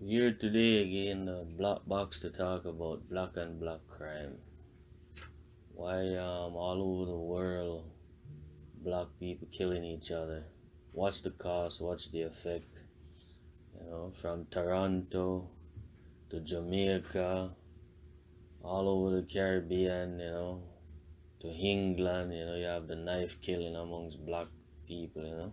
Here today again, the Black Box to talk about black and black crime. Why all over the world black people killing each other? What's the cause? What's the effect? From Toronto to Jamaica, all over the Caribbean, to England, you have the knife killing amongst black people.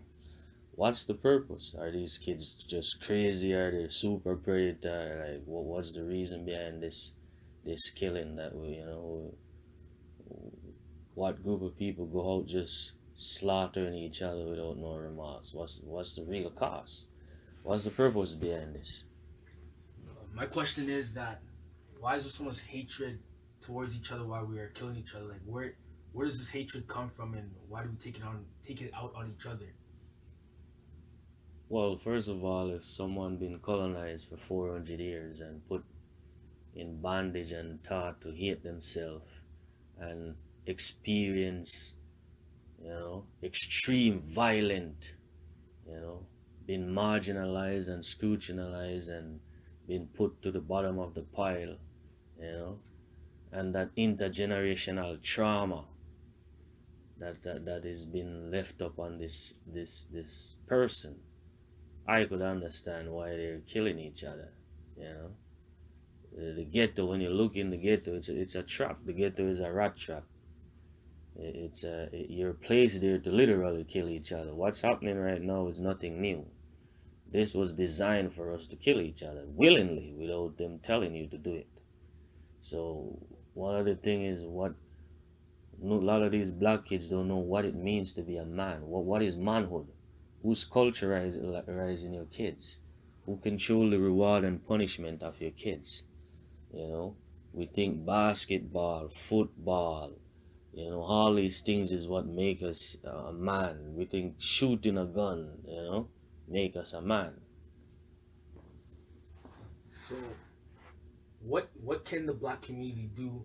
What's the purpose? Are these kids just crazy? Are they super predator? Like, what's the reason behind this killing that what group of people go out just slaughtering each other without no remorse? What's the real cause? What's the purpose behind this? My question is that why is there so much hatred towards each other while we are killing each other? Like where does this hatred come from, and why do we take it out on each other? Well, first of all, if someone been colonized for 400 years and put in bondage and taught to hate themselves and experience, extreme violent, you know, been marginalized and scrutinized and been put to the bottom of the pile, you know, and that intergenerational trauma that is being left up on this person. I could understand why they're killing each other, you know. The ghetto, when you look in the ghetto, it's a trap. The ghetto is a rat trap. You're placed there to literally kill each other. What's happening right now is nothing new. This was designed for us to kill each other willingly without them telling you to do it. So one other thing is what a lot of these black kids don't know what it means to be a man. What is manhood? Who's culturizing your kids? Who control the reward and punishment of your kids? You know, we think basketball, football, all these things is what make us a man. We think shooting a gun, make us a man. So what can the black community do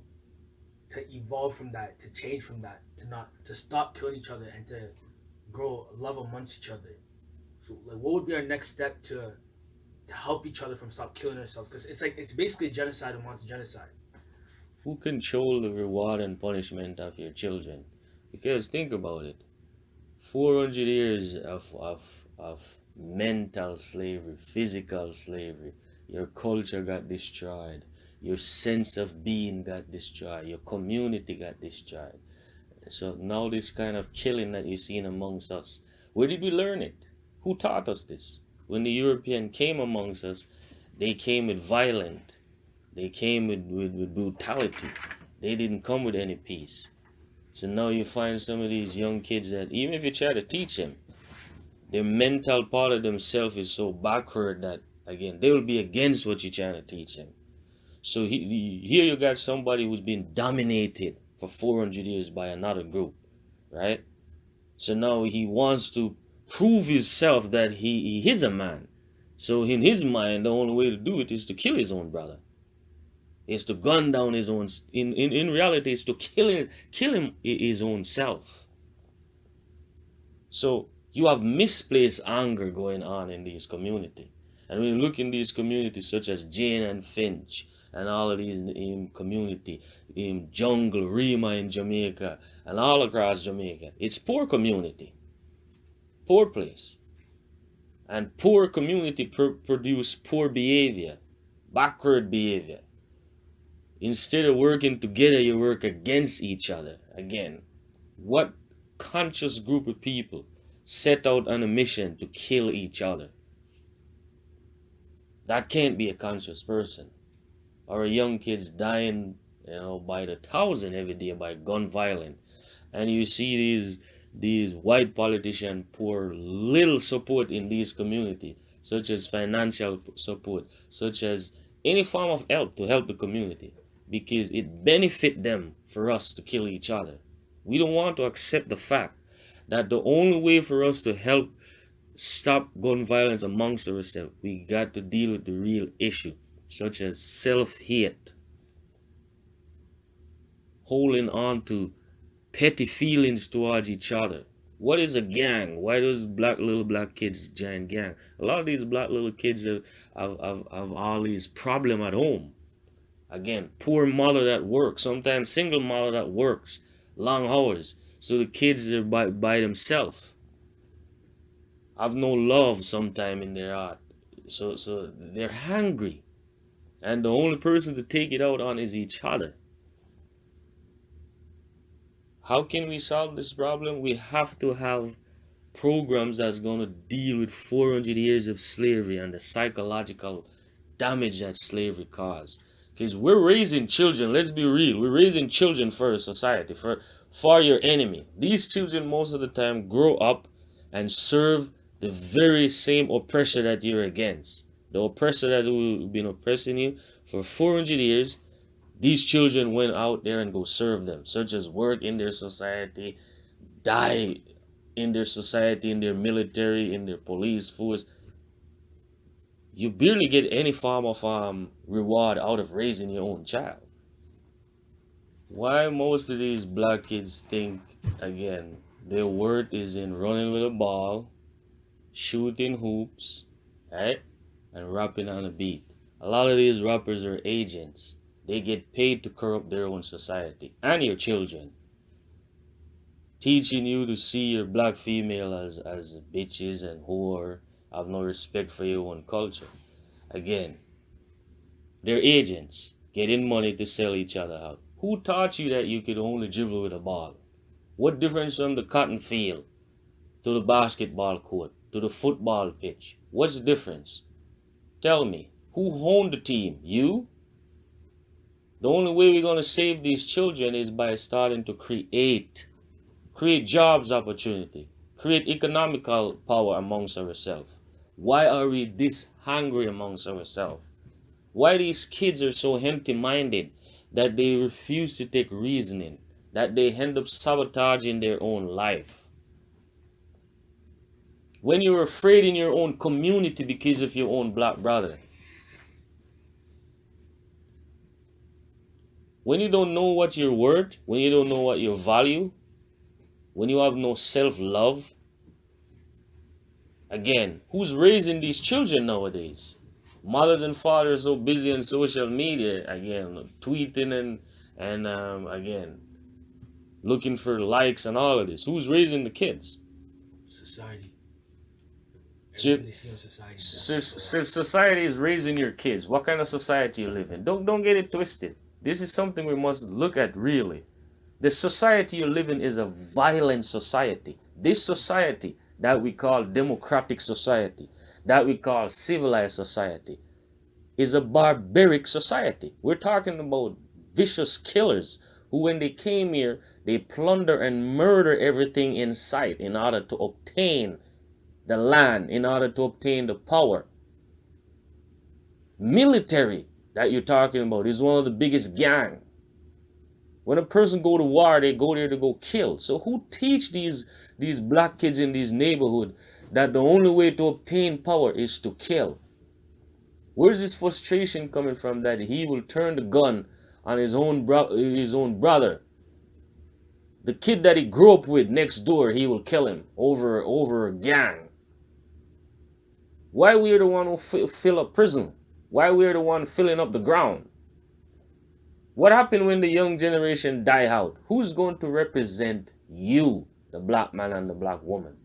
to evolve from that, to change from that, to stop killing each other and to grow love amongst each other? So like what would be our next step to help each other from stop killing ourselves? Because it's basically genocide amongst genocide. Who control the reward and punishment of your children? Because think about it. 400 years of mental slavery, physical slavery. Your culture got destroyed. Your sense of being got destroyed. Your community got destroyed. So now this kind of killing that you're seeing amongst us, where did we learn it? Who taught us this? When the European came amongst us, they came with violence. They came with brutality. They didn't come with any peace. So now you find some of these young kids that even if you try to teach them, their mental part of themselves is so backward that again they will be against what you're trying to teach them. So here you got somebody who's been dominated for 400 years by another group, right? So now he wants to prove himself that he is a man. So in his mind, the only way to do it is to kill his own brother. Is to gun down his own. In reality, is to kill him his own self. So you have misplaced anger going on in this community. And when you look in these communities such as Jane and Finch and all of these in community, in Jungle, Rima in Jamaica, and all across Jamaica, it's poor community, poor place. And poor community produce poor behavior, backward behavior. Instead of working together, you work against each other. Again, what conscious group of people set out on a mission to kill each other? That can't be a conscious person. Our young kids dying, by the thousand every day by gun violence, and you see these white politicians pour little support in these community, such as financial support, such as any form of help to help the community, because it benefit them for us to kill each other. We don't want to accept the fact that the only way for us to help stop gun violence amongst ourselves, we got to deal with the real issue, such as self-hate, holding on to petty feelings towards each other. What is a gang? Why those little black kids join gang? A lot of these black little kids have all these problem at home. Again, poor mother that works, sometimes single mother that works long hours. So the kids are by themselves. Have no love sometime in their heart. So they're hungry. And the only person to take it out on is each other. How can we solve this problem? We have to have programs that's going to deal with 400 years of slavery and the psychological damage that slavery caused. Because we're raising children, let's be real, we're raising children for a society, for your enemy. These children most of the time grow up and serve the very same oppressor that you're against. The oppressor that has been oppressing you for 400 years, these children went out there and go serve them, such as work in their society, die in their society, in their military, in their police force. You barely get any form of reward out of raising your own child. Why most of these black kids think, again, their worth is in running with a ball, shooting hoops, right, and rapping on a beat. A lot of these rappers are agents. They get paid to corrupt their own society and your children. Teaching you to see your black female as bitches and whore, have no respect for your own culture. Again, they're agents, getting money to sell each other out. Who taught you that you could only dribble with a ball? What difference from the cotton field to the basketball court to the football pitch? What's the difference? Tell me, who owned the team? You? The only way we're going to save these children is by starting to create jobs opportunity, create economical power amongst ourselves. Why are we this hungry amongst ourselves? Why these kids are so empty-minded that they refuse to take reasoning, that they end up sabotaging their own life? When you're afraid in your own community because of your own black brother, when you don't know what you're worth, when you don't know what your value, when you have no self-love, again, who's raising these children nowadays? Mothers and fathers so busy on social media, again, tweeting and again, looking for likes and all of this. Who's raising the kids? Society. So Everything they see in society. if society is raising your kids, what kind of society you live in? Don't get it twisted. This is something we must look at really. The society you live in is a violent society. This society that we call democratic society, that we call civilized society, is a barbaric society. We're talking about vicious killers who, when they came here, they plunder and murder everything in sight in order to obtain the land, in order to obtain the power. Military that you're talking about is one of the biggest gang. When a person go to war, they go there to go kill. So who teach these black kids in these neighborhoods that the only way to obtain power is to kill? Where's this frustration coming from that he will turn the gun on his own brother? The kid that he grew up with next door, he will kill him over a gang. Why we're the one who fill up prison? Why we're the one filling up the ground? What happened when the young generation die out? Who's going to represent you, the black man and the black woman?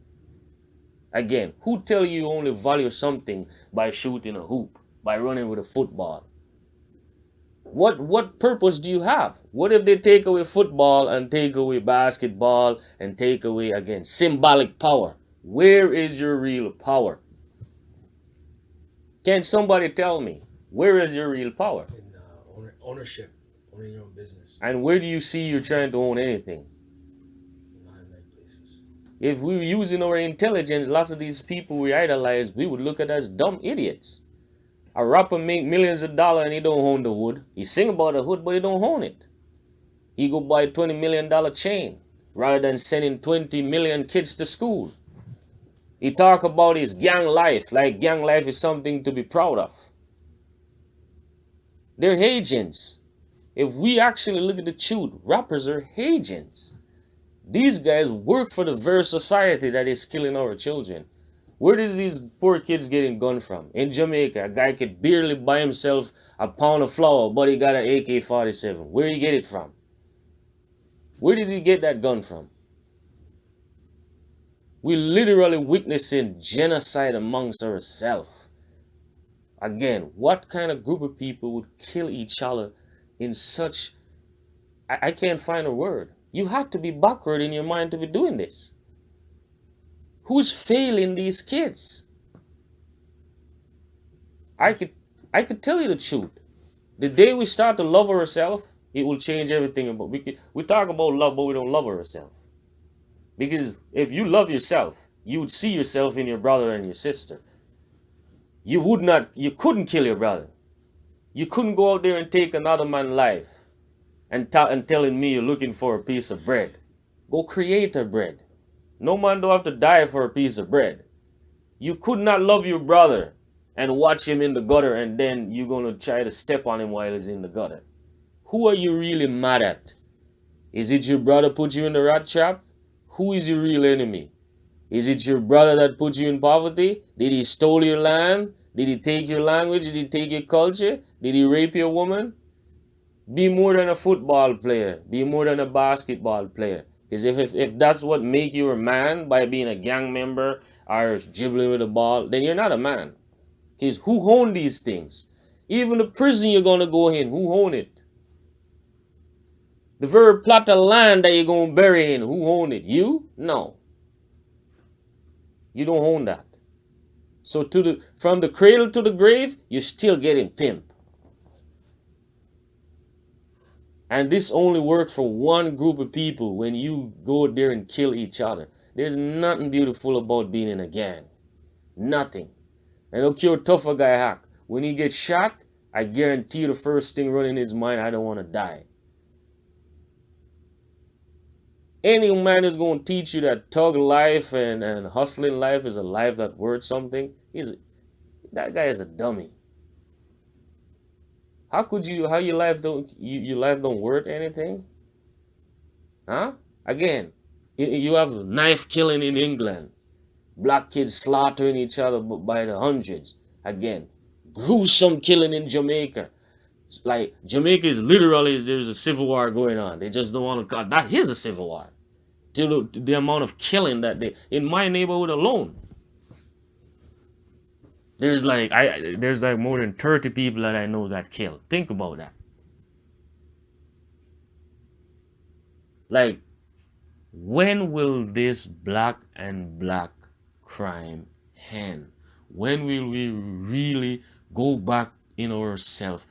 Again, who tell you only value something by shooting a hoop, by running with a football? What purpose do you have? What if they take away football and take away basketball and take away, again, symbolic power? Where is your real power? Can somebody tell me, where is your real power? In ownership, owning your own business. And where do you see you're trying to own anything? Not in many places. If we were using our intelligence, lots of these people we idolize, we would look at as dumb idiots. A rapper make millions of dollars and he don't own the wood. He sing about the hood, but he don't own it. He go buy a $20 million chain rather than sending 20 million kids to school. He talk about his gang life, like gang life is something to be proud of. They're agents. If we actually look at the truth, rappers are agents. These guys work for the very society that is killing our children. Where does these poor kids getting gun from? In Jamaica, a guy could barely buy himself a pound of flour, but he got an AK-47. Where did he get it from? Where did he get that gun from? We're literally witnessing genocide amongst ourselves. Again, what kind of group of people would kill each other in such... I can't find a word. You have to be backward in your mind to be doing this. Who's failing these kids? I could tell you the truth. The day we start to love ourselves, it will change everything. About we talk about love, but we don't love ourselves. Because if you love yourself, you would see yourself in your brother and your sister. You couldn't kill your brother. You couldn't go out there and take another man's life and telling me you're looking for a piece of bread. Go create a bread. No man don't have to die for a piece of bread. You could not love your brother and watch him in the gutter and then you're going to try to step on him while he's in the gutter. Who are you really mad at? Is it your brother put you in the rat trap? Who is your real enemy? Is it your brother that put you in poverty? Did he steal your land? Did he take your language? Did he take your culture? Did he rape your woman? Be more than a football player. Be more than a basketball player. Because if that's what make you a man, by being a gang member or dribbling with a ball, then you're not a man. Because who own these things? Even the prison you're going to go in, who own it? The very plot of land that you're going to bury in, who own it? You? No. You don't own that. So from the cradle to the grave, you're still getting pimp. And this only works for one group of people when you go there and kill each other. There's nothing beautiful about being in a gang. Nothing. And don't care how tough a guy hack. When he gets shot, I guarantee you the first thing running in his mind, I don't want to die. Any man is going to teach you that thug life and hustling life is a life that worth something, that guy is a dummy. How your life don't worth anything? Huh? Again, you have knife killing in England. Black kids slaughtering each other by the hundreds. Again, gruesome killing in Jamaica. Like, Jamaica is literally, there's a civil war going on. They just don't want to call that. Here's a civil war. The amount of killing that in my neighborhood alone. There's like more than 30 people that I know got killed. Think about that. Like, when will this black and black crime end? When will we really go back in ourselves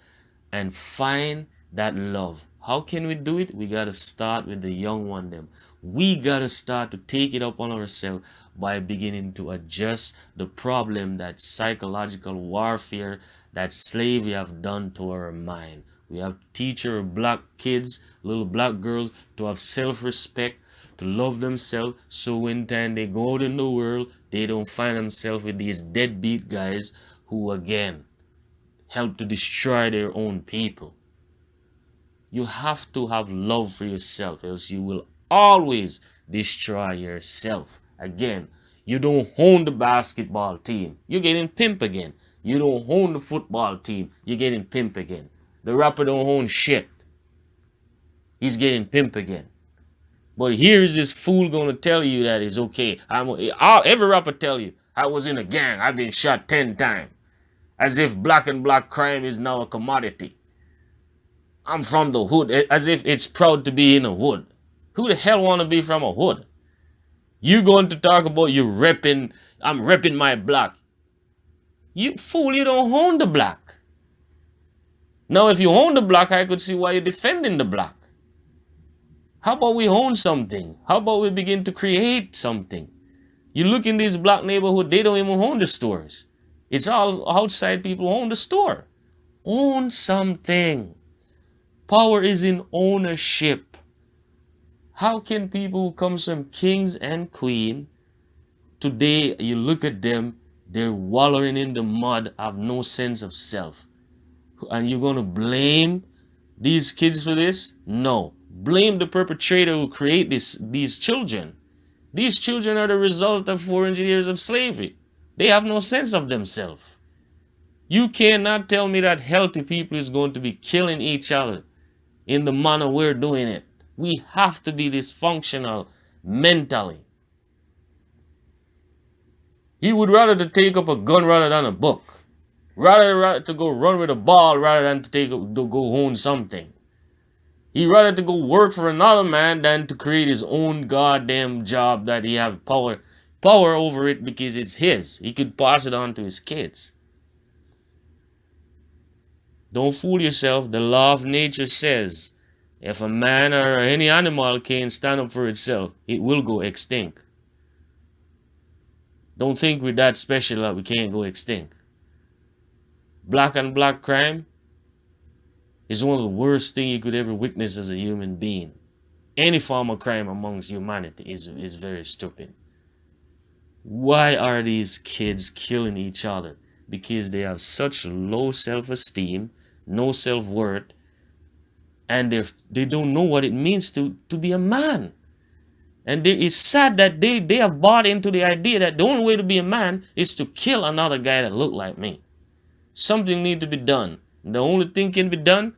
and find that love? How can we do it? We gotta start with the young one them. We gotta start to take it up on ourselves by beginning to adjust the problem that psychological warfare, that slavery have done to our mind. We have to teach our black kids, little black girls, to have self-respect, to love themselves, so when time they go out in the world, they don't find themselves with these deadbeat guys who again help to destroy their own people. You have to have love for yourself, else you will always destroy yourself. Again, you don't own the basketball team, you're getting pimp again. You don't own the football team, you're getting pimp again. The rapper don't own shit, he's getting pimp again. But here's this fool gonna tell you that it's okay. Every rapper tell you, I was in a gang, I've been shot 10 times. As if black and black crime is now a commodity. I'm from the hood, as if it's proud to be in a hood. Who the hell want to be from a hood? You going to talk about I'm repping my black. You fool, you don't own the black. Now, if you own the black, I could see why you're defending the black. How about we own something? How about we begin to create something? You look in these black neighborhoods, they don't even own the stores. It's all outside people own the store. Own something. Power is in ownership. How can people who come from kings and queens, today you look at them, they're wallowing in the mud, have no sense of self. And you're going to blame these kids for this? No. Blame the perpetrator who create these children. These children are the result of 400 years of slavery. They have no sense of themselves. You cannot tell me that healthy people is going to be killing each other in the manner we're doing it. We have to be dysfunctional mentally. You would rather to take up a gun rather than a book. Rather to go run with a ball rather than to go own something. He'd rather to go work for another man than to create his own goddamn job that he have power over it because it's his. He could pass it on to his kids. Don't fool yourself. The law of nature says if a man or any animal can't stand up for itself, it will go extinct. Don't think we're that special that we can't go extinct. Black on black crime is one of the worst things you could ever witness as a human being. Any form of crime amongst humanity is very stupid. Why are these kids killing each other? Because they have such low self-esteem, no self-worth, and they don't know what it means to be a man. And it's sad that they have bought into the idea that the only way to be a man is to kill another guy that look like me. Something needs to be done. The only thing can be done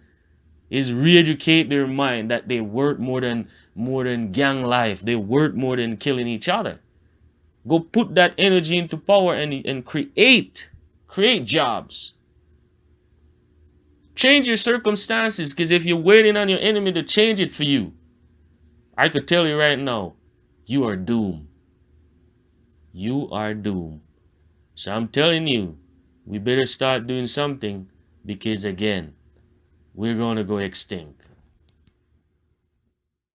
is re-educate their mind that they worth more than gang life. They worth more than killing each other. Go put that energy into power and create jobs. Change your circumstances, because if you're waiting on your enemy to change it for you, I could tell you right now, you are doomed. You are doomed. So I'm telling you, we better start doing something, because again, we're going to go extinct.